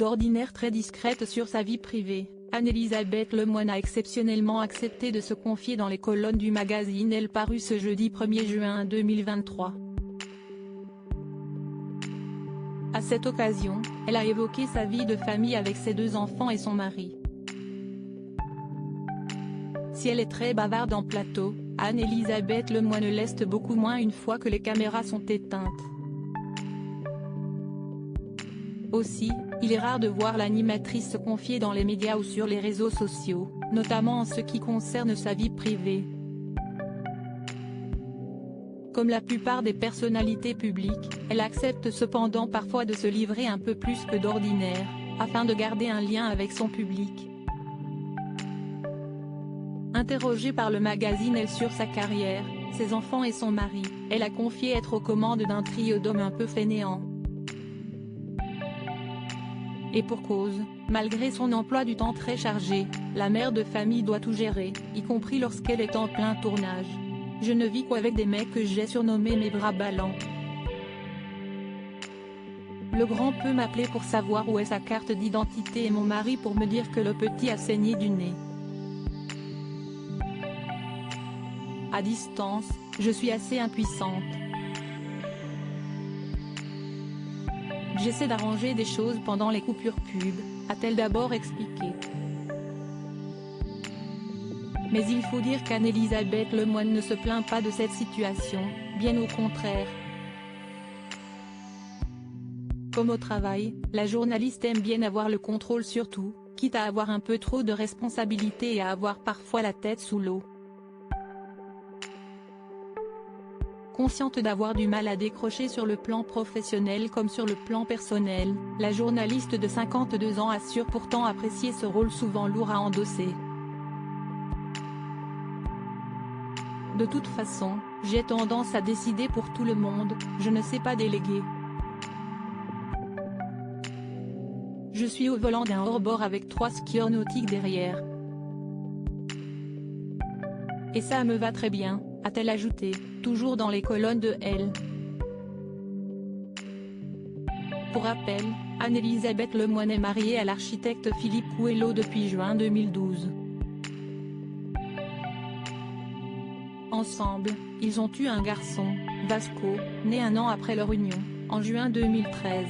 d'ordinaire très discrète sur sa vie privée, Anne-Elisabeth Lemoine a exceptionnellement accepté de se confier dans les colonnes du magazine Elle paru ce jeudi 1er juin 2023. À cette occasion, elle a évoqué sa vie de famille avec ses 2 enfants et son mari. Si elle est très bavarde en plateau, Anne-Elisabeth Lemoine l'est beaucoup moins une fois que les caméras sont éteintes. Aussi, il est rare de voir l'animatrice se confier dans les médias ou sur les réseaux sociaux, notamment en ce qui concerne sa vie privée. Comme la plupart des personnalités publiques, elle accepte cependant parfois de se livrer un peu plus que d'ordinaire, afin de garder un lien avec son public. Interrogée par le magazine Elle sur sa carrière, ses enfants et son mari, elle a confié être aux commandes d'un trio d'hommes un peu fainéants. Et pour cause, malgré son emploi du temps très chargé, la mère de famille doit tout gérer, y compris lorsqu'elle est en plein tournage. Je ne vis qu'avec des mecs que j'ai surnommés mes bras ballants. Le grand peut m'appeler pour savoir où est sa carte d'identité et mon mari pour me dire que le petit a saigné du nez. À distance, je suis assez impuissante. J'essaie d'arranger des choses pendant les coupures pub, a-t-elle d'abord expliqué. Mais il faut dire qu'Anne-Elisabeth Lemoine ne se plaint pas de cette situation, bien au contraire. Comme au travail, la journaliste aime bien avoir le contrôle sur tout, quitte à avoir un peu trop de responsabilités et à avoir parfois la tête sous l'eau. Consciente d'avoir du mal à décrocher sur le plan professionnel comme sur le plan personnel, la journaliste de 52 ans assure pourtant apprécier ce rôle souvent lourd à endosser. De toute façon, j'ai tendance à décider pour tout le monde, je ne sais pas déléguer. Je suis au volant d'un hors-bord avec 3 skieurs nautiques derrière. Et ça me va très bien, a-t-elle ajouté, toujours dans les colonnes de Elle. Pour rappel, Anne-Elisabeth Lemoine est mariée à l'architecte Philippe Coelho depuis juin 2012. Ensemble, ils ont eu un garçon, Vasco, né 1 an après leur union, en juin 2013.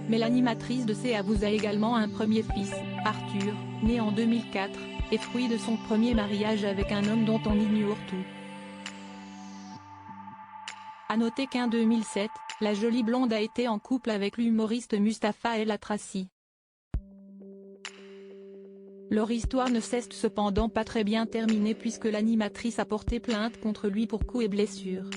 Mais l'animatrice de C8 a également un premier fils, Arthur, né en 2004, et fruit de son premier mariage avec un homme dont on ignore tout. À noter qu'en 2007, la jolie blonde a été en couple avec l'humoriste Mustapha El Atrassi. Leur histoire ne s'est cependant pas très bien terminée puisque l'animatrice a porté plainte contre lui pour coups et blessures.